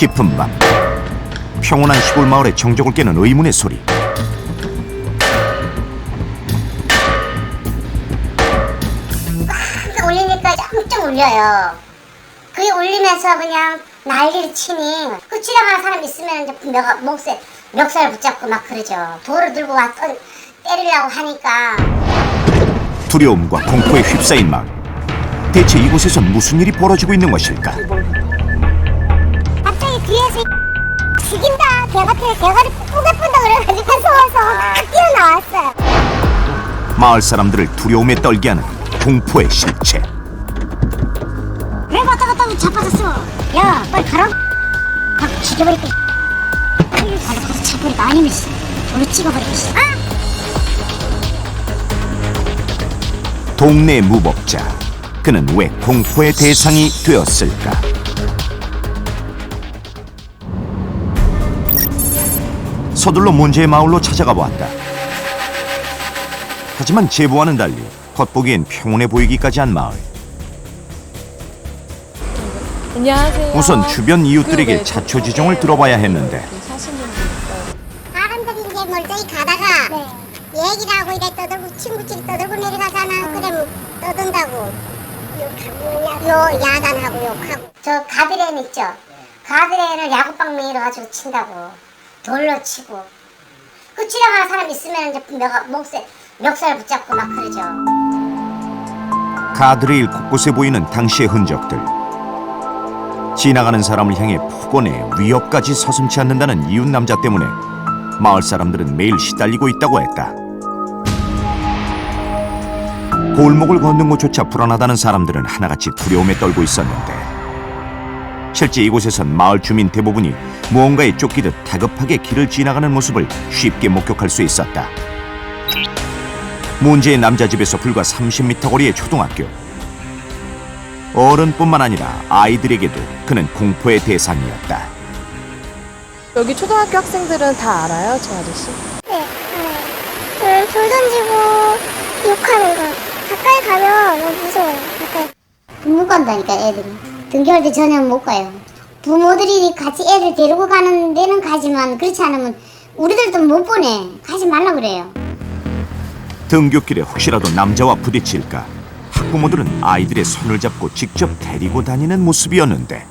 깊은 밤, 평온한 시골 마을의 정적을 깨는 의문의 소리. 꽉 울리니까 짱짱 울려요. 그게 울리면서 그냥 난리를 치니 그 지나가는 사람 있으면 이제 멱살 붙잡고 막 그러죠. 돌을 들고 와 때리려고 하니까. 두려움과 공포에 휩싸인 마을. 대체 이곳에선 무슨 일이 벌어지고 있는 것일까? 갑자기 뒤에서 죽인다, 대가리 뿌가뿐다 그래가지고 무서워서 뛰어나왔어요. 마을 사람들을 두려움에 떨게 하는 공포의 실체. 왜 왔다 갔다 하고 자빠졌어? 야, 빨리 가라. 확 죽여버릴게. 바로 가서 차버리까 아니면 돌로 찍어버리고. 동네 무법자. 그는 왜 공포의 대상이 되었을까? 서둘러 문제의 마을로 찾아가 보았다. 하지만 제보와는 달리 겉보기엔 평온해 보이기까지 한 마을. 안녕하세요. 우선 주변 이웃들에게 자초지종을 들어봐야 했는데 사람들이 이제 멀쩡히 가다가 얘기를 하고 이래 떠들고 친구끼리 떠들고 내려가잖아. 그러면 떠든다고 야단하고 욕하고. 저 가드레인 있죠? 가드레인을 야구방망이로 가지고 친다고. 돌로 치고. 그 지나가는 사람 있으면 이제 멱살 붙잡고 막 그러죠. 가드레일 곳곳에 보이는 당시의 흔적들. 지나가는 사람을 향해 폭언에 위협까지 서슴지 않는다는 이웃 남자 때문에 마을 사람들은 매일 시달리고 있다고 했다. 골목을 걷는 것조차 불안하다는 사람들은 하나같이 두려움에 떨고 있었는데 실제 이곳에선 마을 주민 대부분이 무언가에 쫓기듯 다급하게 길을 지나가는 모습을 쉽게 목격할 수 있었다. 문제의 남자 집에서 불과 30m 거리의 초등학교. 어른뿐만 아니라 아이들에게도 그는 공포의 대상이었다. 여기 초등학교 학생들은 다 알아요, 저 아저씨? 네, 돌 던지고 욕하는 거. 가까이 가면 너무 무서워요. 못 간다니까 애들이. 등교할 때 저녁 못 가요. 부모들이 같이 애들 데리고 가는 데는 가지만 그렇지 않으면 우리들도 못 보내. 가지 말라 그래요. 등굣길에 혹시라도 남자와 부딪힐까 학부모들은 아이들의 손을 잡고 직접 데리고 다니는 모습이었는데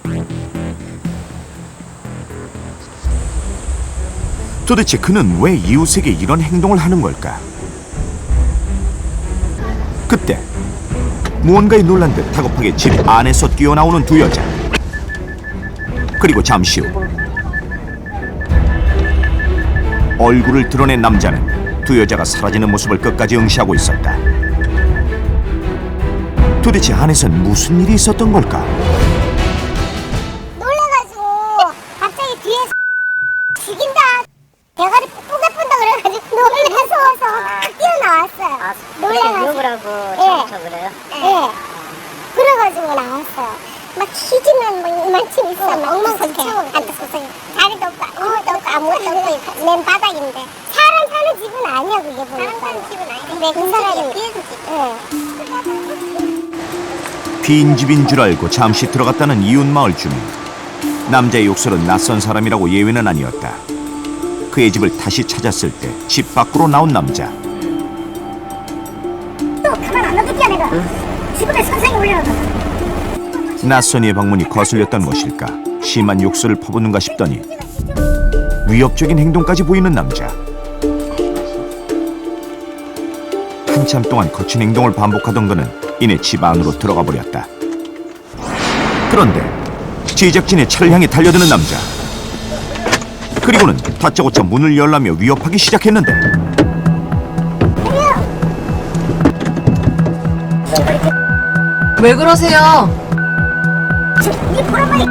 도대체 그는 왜 이웃에게 이런 행동을 하는 걸까? 그때 무언가에 놀란 듯 다급하게 집 안에서 뛰어나오는 두 여자. 그리고 잠시 후 얼굴을 드러낸 남자는 두 여자가 사라지는 모습을 끝까지 응시하고 있었다. 도대체 안에선 무슨 일이 있었던 걸까? 놀라가지고 갑자기 뒤에서 죽인다, 대가리 뿌가뿐다 그래가지고 놀라서 뛰어나왔어요. 놀라가지고. 욕을 하고 저 그래요? 네. 그래가지고 나왔어요. 막 퀴즈는 뭐 이만큼 있어. 엉망진창으로 안타깝어요. 다리도 없고 아무것도 없고 아무것도 없고 맨 바닥인데. 사람 사는 집은 아니야 그게 보니까. 사람 사는 집은 아니야. 근데 그 사람이 빈집인 줄 알고 잠시 들어갔다는 이웃 마을 주민. 남자의 욕설은 낯선 사람이라고 예외는 아니었다. 그의 집을 다시 찾았을 때 집 밖으로 나온 남자. 또 가만 안 놔둘게 내가. 지금의 선생이 올려놓고. 낯선 이의 방문이 거슬렸던 것일까? 심한 욕설을 퍼붓는가 싶더니 위협적인 행동까지 보이는 남자. 한참 동안 거친 행동을 반복하던 그는 이내 집 안으로 들어가 버렸다. 그런데 제작진의 차를 향해 달려드는 남자. 그리고는 다짜고짜 문을 열라며 위협하기 시작했는데 왜 그러세요? 이 보라머리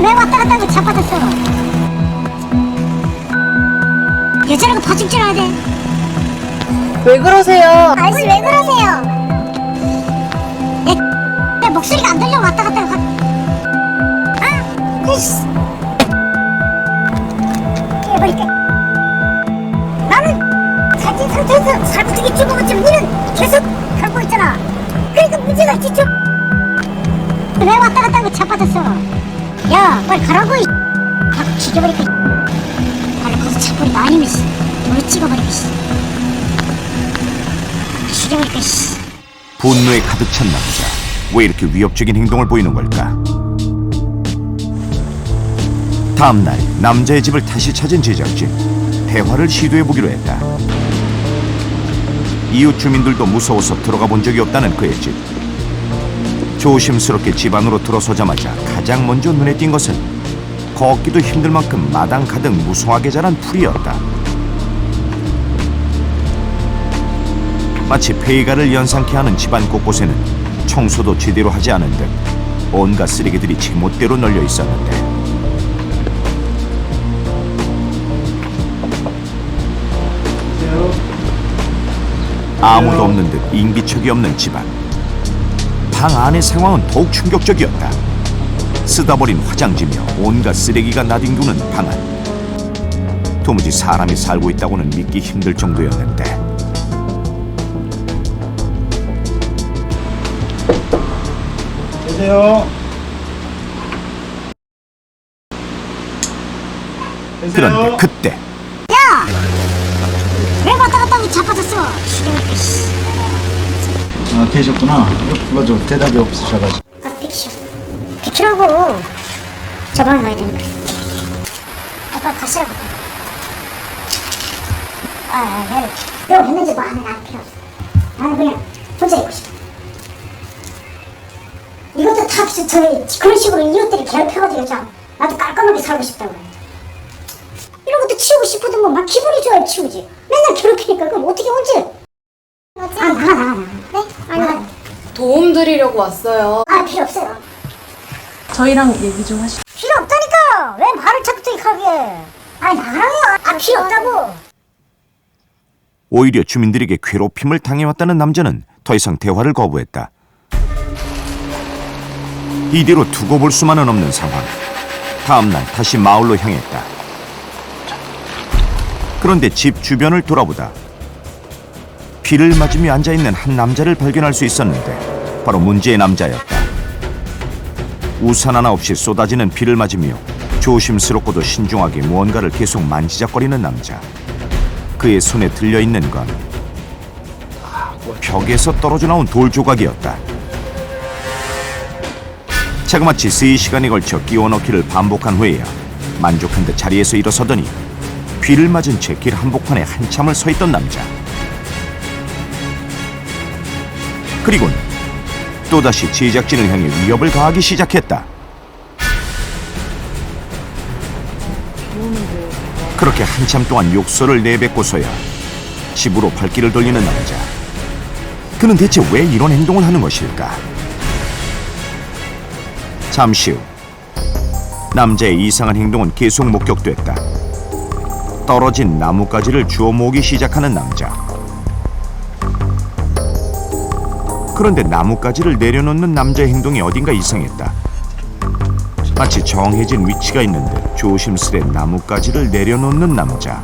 왜 왔다 갔다 하고 자빠졌어? 여자라고 봐줄 줄 알아야 돼. 왜 그러세요? 아저씨 왜 그러세요? 내 목소리가 안 들려 왔다 갔다 하고. 해버릴게. 나는 자진 상태에서 살부지게 죽어봤지 니는 계속 가고 있잖아. 그러니까 문제가 있지 좀. 왜 왔다 갔다 하고 자빠졌어? 야 빨리 가라고. 확 죽여버리고 발로 가서 차버리고 아니면 돌을 찍어버리고 죽여버리고 분노에 가득 찬 남자. 왜 이렇게 위협적인 행동을 보이는 걸까? 다음 날 남자의 집을 다시 찾은 제작진. 대화를 시도해보기로 했다. 이웃 주민들도 무서워서 들어가 본 적이 없다는 그의 집. 조심스럽게 집 안으로 들어서자마자 가장 먼저 눈에 띈 것은 걷기도 힘들 만큼 마당 가득 무성하게 자란 풀이었다. 마치 폐가를 연상케 하는 집안 곳곳에는 청소도 제대로 하지 않은 듯 온갖 쓰레기들이 제멋대로 널려 있었는데, 아무도 없는 듯 인기척이 없는 집안. 방 안의 상황은 더욱 충격적이었다. 쓰다버린 화장지며 온갖 쓰레기가 나뒹구는 방 안. 도무지 사람이 살고 있다고는 믿기 힘들 정도였는데, 계세요. 그런데 그때 왜 왔다 갔다 하고 자빠졌어? 아, 계셨구나. 불러줘. 대답이 없으셔가지고. 비키라고. 저 방에 가야 되니까. 아빠 가시라고. 왜 했는지 뭐 하는 안 필요 없어. 나는 그냥 혼자 있고 싶어. 이것도 다 저희 그런 식으로 이웃들이 괴롭혀가지고 좀 나도 깔끔하게 살고 싶다고 그래. 이런 것도 치우고 싶어도 뭐 막 기분이 좋아야 치우지. 맨날 괴롭히니까 그럼 어떻게 언제? 나가. 네? 아니 도움 드리려고 왔어요. 필요 없어요. 저희랑 얘기 좀 하시죠. 필요 없다니까. 왜 말을 자꾸 투입하게? 나가라고요. 필요 없다고. 오히려 주민들에게 괴롭힘을 당해왔다는 남자는 더 이상 대화를 거부했다. 이대로 두고 볼 수만은 없는 상황. 다음 날 다시 마을로 향했다. 그런데 집 주변을 돌아보다 비를 맞으며 앉아있는 한 남자를 발견할 수 있었는데, 바로 문제의 남자였다. 우산 하나 없이 쏟아지는 비를 맞으며 조심스럽고도 신중하게 무언가를 계속 만지작거리는 남자. 그의 손에 들려있는 건 벽에서 떨어져 나온 돌 조각이었다. 자그마치 3시간에 걸쳐 끼워 넣기를 반복한 후에야 만족한 듯 자리에서 일어서더니 비를 맞은 채 길 한복판에 한참을 서 있던 남자. 그리고는 또다시 제작진을 향해 위협을 가하기 시작했다. 그렇게 한참 동안 욕설을 내뱉고서야 집으로 발길을 돌리는 남자. 그는 대체 왜 이런 행동을 하는 것일까? 잠시 후 남자의 이상한 행동은 계속 목격됐다. 떨어진 나뭇가지를 주워 모으기 시작하는 남자. 그런데 나뭇가지를 내려놓는 남자의 행동이 어딘가 이상했다. 마치 정해진 위치가 있는 듯 조심스레 나뭇가지를 내려놓는 남자.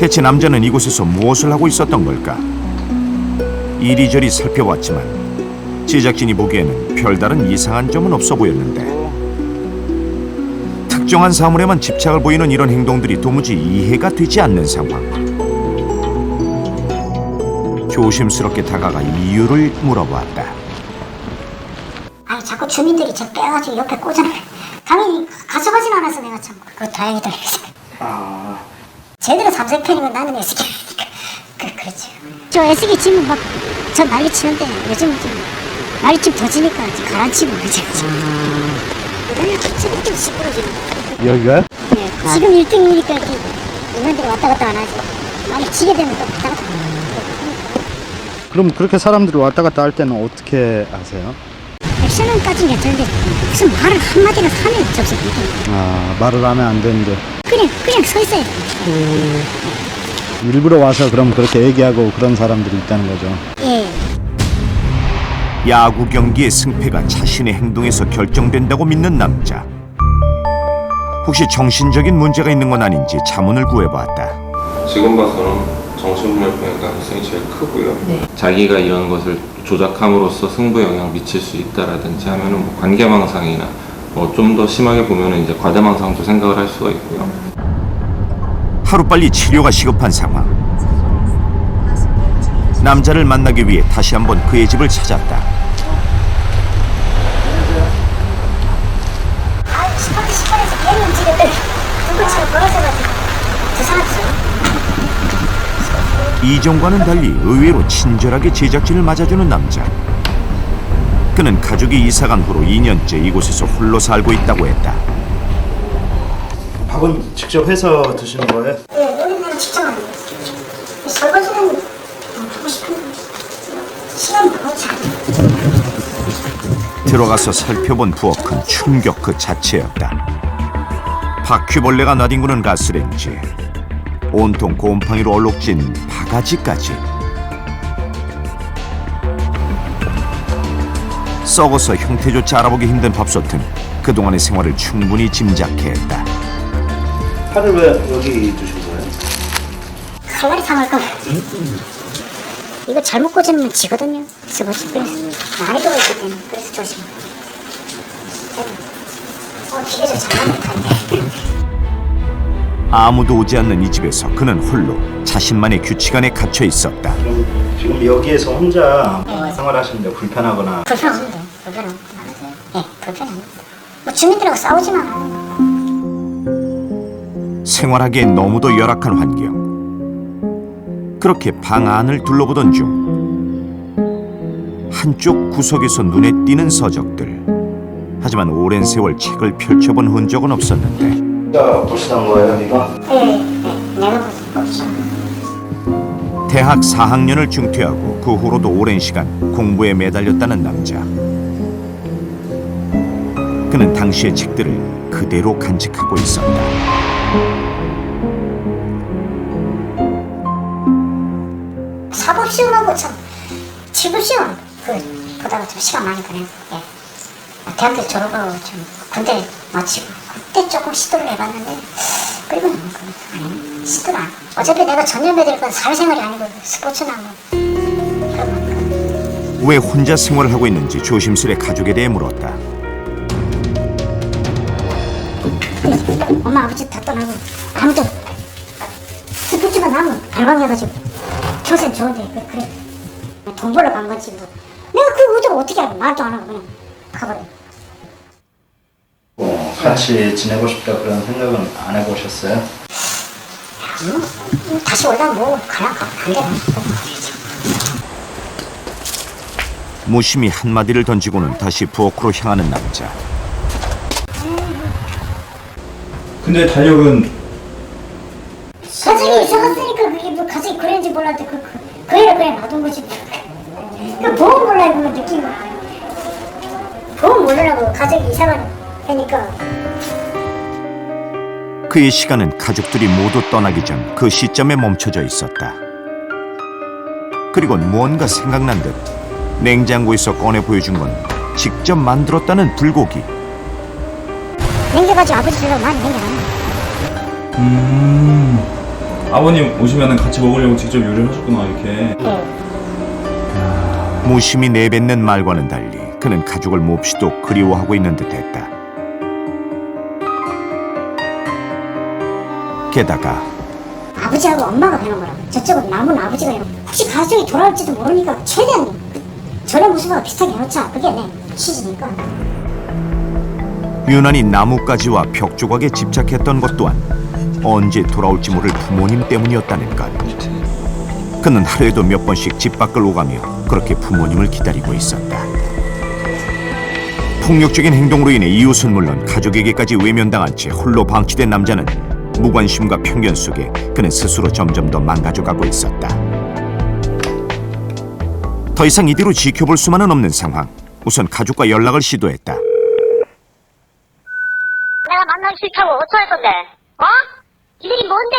대체 남자는 이곳에서 무엇을 하고 있었던 걸까? 이리저리 살펴봤지만 제작진이 보기에는 별다른 이상한 점은 없어 보였는데, 특정한 사물에만 집착을 보이는 이런 행동들이 도무지 이해가 되지 않는 상황. 조심스럽게 다가가 이유를 물어보았다. 자꾸 주민들이 저 빼가지고 옆에 꽂아놔. 당연히 가져가진 않아서 내가 참 그거 다행이다. 제대로 삼색편이면 나는 애쓰기니까 그렇지. 저 애쓰기 치면 막 저 난리 치는데 요즘은 좀 난리 좀 더 지니까 가라앉히고 그러지. 그냥 지금 좀 시끄러지고. 여기가요? 네, 지금 1등이니까 이렇게 인간들이 왔다 갔다 안 하지. 만약 지게 되면 또 왔다 갔다. 그럼 그렇게 사람들이 왔다 갔다 할 때는 어떻게 하세요? 액션은까지는 괜찮은데 무슨 말을 한마디를 하면 접속이거든. 말을 하면 안 되는데. 그냥 서 있어야 돼. 일부러 와서 그럼 그렇게 얘기하고 그런 사람들이 있다는 거죠. 예. 야구 경기의 승패가 자신의 행동에서 결정된다고 믿는 남자. 혹시 정신적인 문제가 있는 건 아닌지 자문을 구해봤다. 지금 봐서는 정신분열병의 가능성이 제일 크고요. 자기가 이런 것을 조작함으로써 승부에 영향을 미칠 수 있다라든지 하면은 뭐 관계망상이나 좀 더 심하게 보면은 이제 과대망상도 생각을 할 수가 있고요. 하루빨리 치료가 시급한 상황. 남자를 만나기 위해 다시 한번 그의 집을 찾았다. 아, 시뻘에서 괜히 움직였더니 누구 차가 벌어져가지고 부상했어요. 이전과는 달리 의외로 친절하게 제작진을 맞아주는 남자. 그는 가족이 이사간 후로 2년째 이곳에서 홀로 살고 있다고 했다. 밥은 직접 해서 드시는 거예요? 네, 요리는 직접 하는 거예요. 설거지는 하고 싶은데 시간이 너무 잘. 들어가서 살펴본 부엌은 충격 그 자체였다. 바퀴벌레가 나뒹구는 가스레인지, 온통 곰팡이로 얼룩진 바가지까지. 썩어서 형태조차 알아보기 힘든 밥솥은 그동안의 생활을 충분히 짐작해 했다. 팔을 왜 여기 두신 거예요? 칼날이 상할까 봐. 이거 잘못 꽂으면 지거든요. 그래서 난이도가 있기 때문에 그래서 조심해. 기계를 잘못 못하네. 아무도 오지 않는 이 집에서 그는 홀로 자신만의 규칙 안에 갇혀 있었다. 그럼 지금 여기에서 혼자 생활하시는데 불편하거나 불편합니다. 불편합니다. 예, 불편합니다. 뭐 주민들하고 싸우지 마. 생활하기엔 너무도 열악한 환경. 그렇게 방 안을 둘러보던 중 한쪽 구석에서 눈에 띄는 서적들. 하지만 오랜 세월 책을 펼쳐본 흔적은 없었는데 진짜 보시던 거예요, 이거? 예, 내가 보지. 대학 4학년을 중퇴하고 그 후로도 오랜 시간 공부에 매달렸다는 남자. 그는 당시의 책들을 그대로 간직하고 있었다. 사법 시험하고 참 지구 시험 보다가 좀 시간 많이 보내고. 예. 대학교 졸업하고 좀 군대 마치고 그때 조금 시도를 해봤는데 그리고 아니 시도를 안. 어차피 내가 전념해야 될 건 사회생활이 아니고 스포츠나 뭐 그런 거. 왜 혼자 생활을 하고 있는지 조심스레 가족에 대해 물었다. 엄마 아버지 다 떠나고 아무도 스포츠가 나면 발광해가지고 평생 좋은데 그래 돈 벌러 간 거지 뭐. 내가 그 의도를 어떻게 알고 말도 안 하고 그냥 가버려. 같이 지내고 싶다 그런 생각은 안 해보셨어요? 다시 올라면 뭐 그냥 안 돼. 무심히 한마디를 던지고는 다시 부엌으로 향하는 남자. 근데 달력은 가족이 이사 갔으니까 그게 뭐 가족이 그랬는지 몰랐는데 그래야 놔둔 거지. 그 보험 몰라고 느낀 거. 보험 모르라고 가족이 이사가 되니까. 그의 시간은 가족들이 모두 떠나기 전 그 시점에 멈춰져 있었다. 그리곤 무언가 생각난 듯 냉장고에서 꺼내 보여준 건 직접 만들었다는 불고기. 냉겨가지고 아버지 주려고 많이 냉겨놨네. 아버님 오시면 같이 먹으려고 직접 요리를 하셨구나 이렇게. 무심히 내뱉는 말과는 달리 그는 가족을 몹시도 그리워하고 있는 듯했다. 게다가 아버지하고 엄마가 되는 거라고. 저쪽은 남은 아버지가 되는 거야. 혹시 가족이 돌아올지도 모르니까 최대한 저런 모습하고 비슷하게 해놓자. 그게 내 취지니까. 유난히 나뭇가지와 벽 조각에 집착했던 것 또한 언제 돌아올지 모를 부모님 때문이었다는 것. 그는 하루에도 몇 번씩 집 밖을 오가며 그렇게 부모님을 기다리고 있었다. 폭력적인 행동으로 인해 이웃은 물론 가족에게까지 외면당한 채 홀로 방치된 남자는 무관심과 편견 속에 그는 스스로 점점 더 망가져가고 있었다. 더 이상 이대로 지켜볼 수만은 없는 상황. 우선 가족과 연락을 시도했다. 내가 만나기 싫다고 어쩌할 건데? 어? 이들이 뭔데?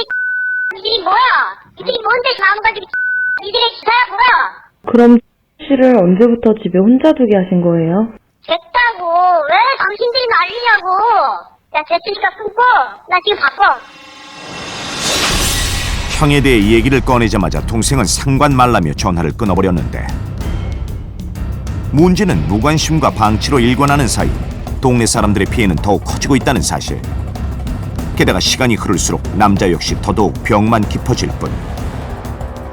이들이 뭐야? 이들이 뭔데 나무 가지고 이들의 기사야 뭐야? 그럼 씨를 언제부터 집에 혼자 두게 하신 거예요? 됐다고. 왜 당신들이 난리냐고. 야 됐으니까 끊고. 나 지금 바빠. 형에 대해 얘기를 꺼내자마자 동생은 상관 말라며 전화를 끊어버렸는데 문제는 무관심과 방치로 일관하는 사이 동네 사람들의 피해는 더욱 커지고 있다는 사실. 게다가 시간이 흐를수록 남자 역시 더더욱 병만 깊어질 뿐.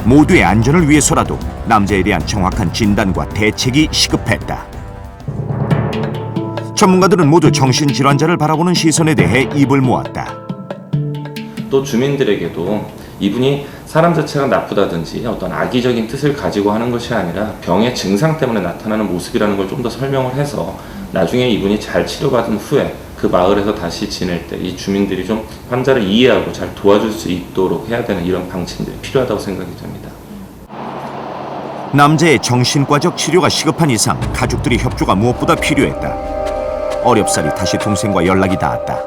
모두의 안전을 위해서라도 남자에 대한 정확한 진단과 대책이 시급했다. 전문가들은 모두 정신질환자를 바라보는 시선에 대해 입을 모았다. 또 주민들에게도 이분이 사람 자체가 나쁘다든지 어떤 악의적인 뜻을 가지고 하는 것이 아니라 병의 증상 때문에 나타나는 모습이라는 걸 좀 더 설명을 해서 나중에 이분이 잘 치료받은 후에 그 마을에서 다시 지낼 때 이 주민들이 좀 환자를 이해하고 잘 도와줄 수 있도록 해야 되는 이런 방침들이 필요하다고 생각이 됩니다. 남자의 정신과적 치료가 시급한 이상 가족들의 협조가 무엇보다 필요했다. 어렵사리 다시 동생과 연락이 닿았다.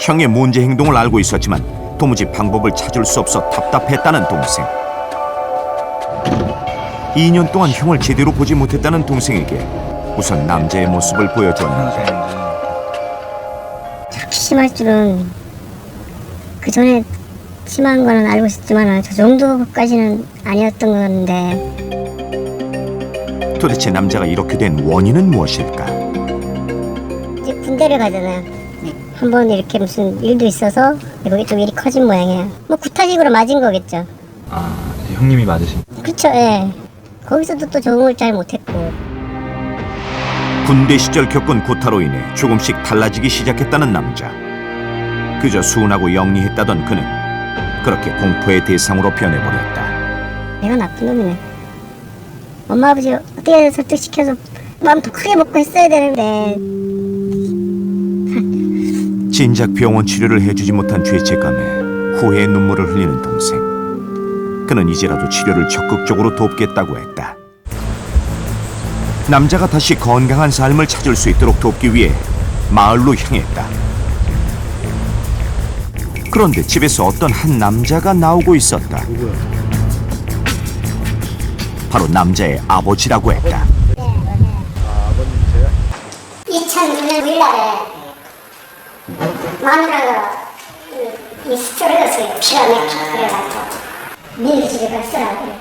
형의 문제 행동을 알고 있었지만 도무지 방법을 찾을 수 없어 답답했다는 동생. 2년 동안 형을 제대로 보지 못했다는 동생에게 우선 남자의 모습을 보여줬는데 저렇게 심할 줄은 그 전에 심한 거는 알고 있었지만 저 정도까지는 아니었던 건데. 도대체 남자가 이렇게 된 원인은 무엇일까? 이제 군대를 가잖아요. 한번 이렇게 무슨 일도 있어서 여기 좀 일이 커진 모양이에요. 뭐 구타식으로 맞은 거겠죠. 아, 형님이 맞으신. 그쵸, 예. 거기서도 또 적응을 잘 못했고. 군대 시절 겪은 구타로 인해 조금씩 달라지기 시작했다는 남자. 그저 순하고 영리했다던 그는 그렇게 공포의 대상으로 변해버렸다. 내가 나쁜 놈이네. 엄마 아버지 어떻게 설득시켜서 마음 더 크게 먹고 했어야 되는데. 진작 병원 치료를 해주지 못한 죄책감에 후회의 눈물을 흘리는 동생. 그는 이제라도 치료를 적극적으로 돕겠다고 했다. 남자가 다시 건강한 삶을 찾을 수 있도록 돕기 위해 마을로 향했다. 그런데 집에서 어떤 한 남자가 나오고 있었다. 바로 남자의 아버지라고 했다. 2006년 9일날에 마누라가 이 스트레스에 피가 막혀가지고 니네 집에 갔어라고.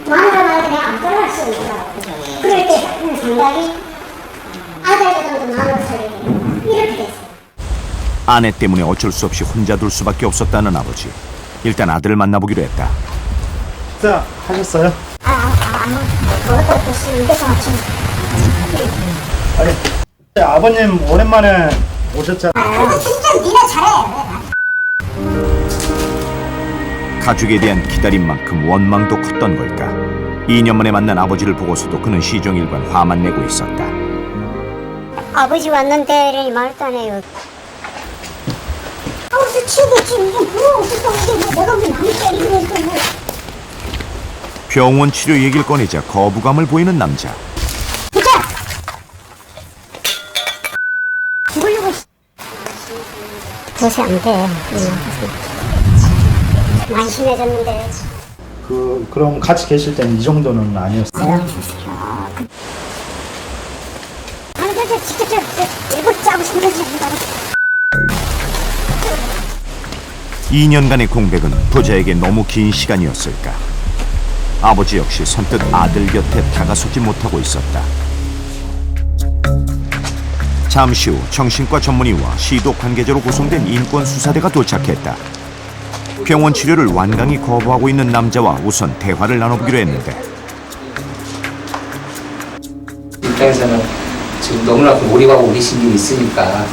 마누라한테 내가 안 떠날 수 있는 거야. 그럴 때 생각이 아들보다도 마누라 살리고 이렇게 됐어. 아내 때문에 어쩔 수 없이 혼자 둘 수밖에 없었다는 아버지. 일단 아들을 만나보기로 했다. 자, 하셨어요? 그것도 없이 이래서 마침. 아니, 아버님 오랜만에 오셨잖아요. 진짜 니네 잘해. 가족에 대한 기다림만큼 원망도 컸던 걸까. 2년 만에 만난 아버지를 보고서도 그는 시종일관 화만 내고 있었다. 아버지 왔는데 이러니 말도 안 해요. 아버지 치우겠지. 이게 뭐 어떻게 이게 뭐 내가 왜 남이 때리고 있어 뭐. 병원 치료 얘기를 꺼내자 거부감을 보이는 남자. 진짜. 죽으려고. 도저히 안 돼. 많이 심해졌는데. 그럼 같이 계실 때는 이 정도는 아니었어요? 아니 근데 진짜 일곱 짜고 생겨진다. 2년간의 공백은 부자에게 너무 긴 시간이었을까. 아버지 역시 선뜻 아들 곁에 다가서지 못하고 있었다. 잠시 후 정신과 전문의와 시도 관계자로 구성된 인권수사대가 도착했다. 병원 치료를 완강히 거부하고 있는 남자와 우선 대화를 나눠보기로 했는데 입장에서는 지금 너무나 몰입하고 오리신 게 있으니까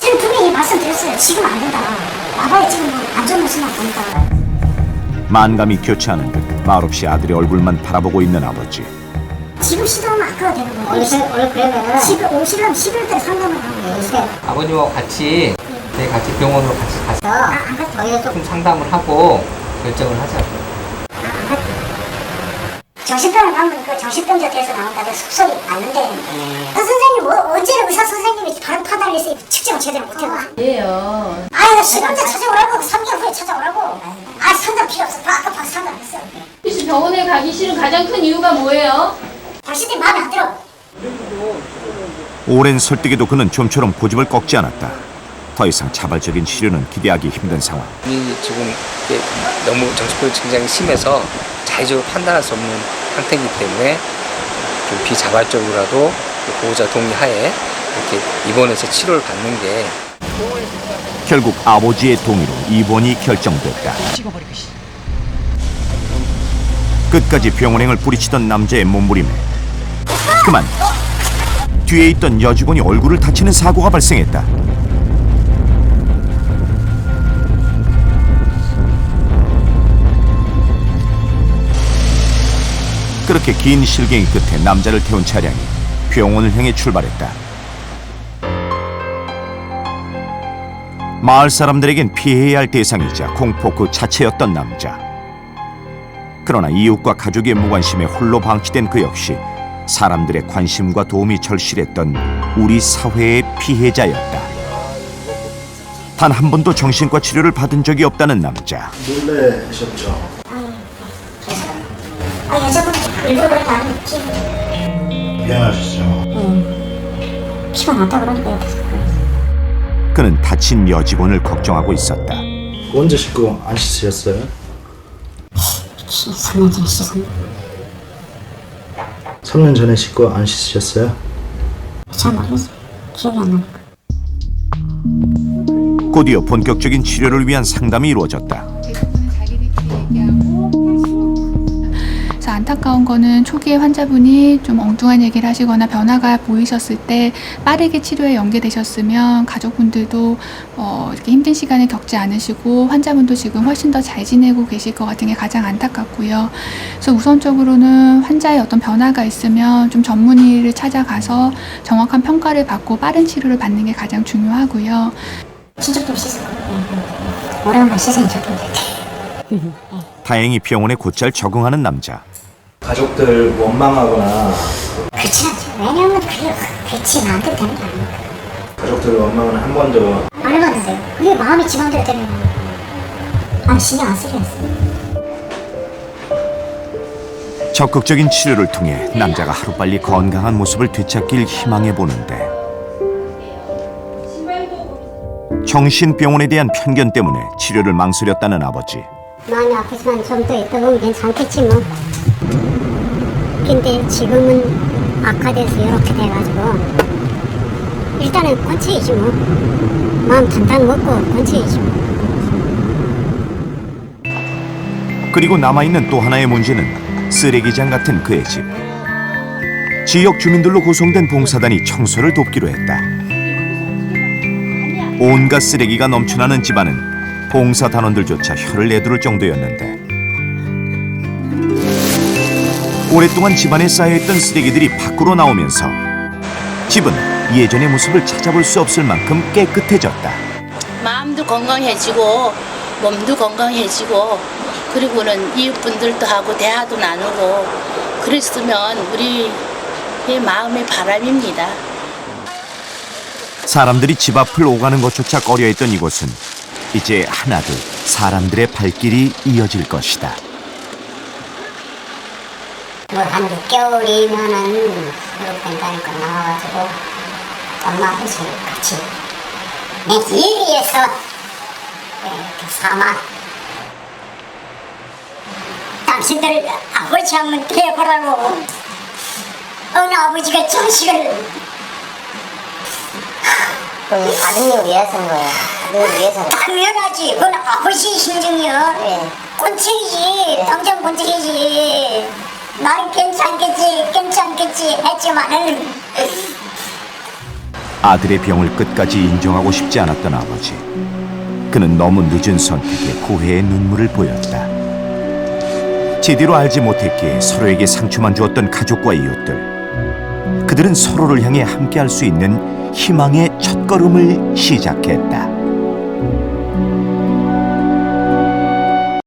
지금 분명히 말씀드렸어요. 지금 안 된다. 나봐야 지금 안 좋은 모습만 보니까. 만감이 교차하는 듯 말없이 아들의 얼굴만 바라보고 있는 아버지. 지금 시도하면 아까가 되는 거예요. 오늘 그러면 지금 오시려면 11월달에 상담을 하고 계세요. 아버님하고 같이 네, 같이 병원으로 같이 가서 거기서 조금 상담을 하고 결정을 하자고요. 정신병원 가면 그 정신병자들에서 나온다고 속속이 맞는데 의사 선생님 언제는 의사 선생님이 바로 판단을 해서 측정을 제대로 못해가. 예요. 아나 시간제 찾아오라고 3개월 후에 찾아오라고. 아 상담 필요 없어. 아까 방 상담했어. 혹시 병원에 가기 싫은 가장 큰 이유가 뭐예요? 당신들 마음에 안 들어. 오랜 설득에도 그는 좀처럼 고집을 꺾지 않았다. 더 이상 자발적인 치료는 기대하기 힘든 상황. 이 지금 이게 너무 정신병 증상이 심해서 자의적으로 판단할 수 없는 상태이기 때문에 좀 비자발적으로라도 보호자 동의하에 이렇게 입원해서 치료를 받는 게 결국 아버지의 동의로 입원이 결정됐다. 끝까지 병원행을 뿌리치던 남자의 몸부림에 그만 뒤에 있던 여직원이 얼굴을 다치는 사고가 발생했다. 그렇게 긴 실갱이 끝에 남자를 태운 차량이 병원을 향해 출발했다. 마을 사람들에겐 피해야 할 대상이자 공포 그 자체였던 남자. 그러나 이웃과 가족의 무관심에 홀로 방치된 그 역시 사람들의 관심과 도움이 절실했던 우리 사회의 피해자였다. 단 한 번도 정신과 치료를 받은 적이 없다는 남자. 놀라셨죠? 여자분 일부러 나는 미안하시죠? 피가 났다 그러니까 그는 다친 여직원을 걱정하고 있었다. 언제 씻고 안 씻으셨어요? 3년 전에 씻었는데 3년 전에 씻고 안 씻으셨어요? 잘 모르겠어요. 기억이 안 나니까. 곧이어 본격적인 치료를 위한 상담이 이루어졌다. 그래서 안타까운 거는 초기에 환자분이 좀 엉뚱한 얘기를 하시거나 변화가 보이셨을 때 빠르게 치료에 연계되셨으면 가족분들도 이렇게 힘든 시간을 겪지 않으시고 환자분도 지금 훨씬 더 잘 지내고 계실 것 같은 게 가장 안타깝고요. 그래서 우선적으로는 환자의 어떤 변화가 있으면 좀 전문의를 찾아가서 정확한 평가를 받고 빠른 치료를 받는 게 가장 중요하고요. 신적도 씻었고 오랜만에 씻으니 좋던데. 다행히 병원에 곧잘 적응하는 남자. 가족들 원망하거나 그렇지 않죠. 왜냐면 그렇지 않아도 되는 게 아니니까. 가족들 원망은 한 번도 안 해봤는데요. 그게 마음이 지 맘대로 되면 아니 신경 안 쓰게 했어요. 적극적인 치료를 통해 남자가 하루빨리 건강한 모습을 되찾길 희망해 보는데 정신병원에 대한 편견 때문에 치료를 망설였다는 아버지. 마음이 아프지만 좀 더 있다 보면 괜찮겠지 뭐. 근데 지금은 악화돼서 이렇게 돼가지고 일단은 권체이지 뭐. 마음 단단 먹고 권체이지 뭐. 그리고 남아있는 또 하나의 문제는 쓰레기장 같은 그의 집. 지역 주민들로 구성된 봉사단이 청소를 돕기로 했다. 온갖 쓰레기가 넘쳐나는 집안은 봉사단원들조차 혀를 내두를 정도였는데 오랫동안 집안에 쌓여있던 쓰레기들이 밖으로 나오면서 집은 예전의 모습을 찾아볼 수 없을 만큼 깨끗해졌다. 마음도 건강해지고 몸도 건강해지고 그리고는 이웃분들도 하고 대화도 나누고 그랬으면 우리의 마음의 바람입니다. 사람들이 집 앞을 오가는 것조차 꺼려했던 이곳은 이제 하나둘 사람들의 발길이 이어질 것이다. 뭐 한 6개월이면은 이렇게 된다니까 나와가지고 엄마 아버지 같이 내 일위해서 이렇게 삼아 당신들 아버지 한번 대보라고 어느 아버지가 정식을 아드님을 위해서인 거예요. 아드님을 위해서는 당연하지. 그건 아버지 심정이요. 네. 꼰책이지. 당장 꼰책이지. 난 괜찮겠지 했지만은 아들의 병을 끝까지 인정하고 싶지 않았던 아버지. 그는 너무 늦은 선택에 후회의 눈물을 보였다. 제대로 알지 못했기에 서로에게 상처만 주었던 가족과 이웃들. 그들은 서로를 향해 함께할 수 있는 희망의 첫걸음을 시작했다.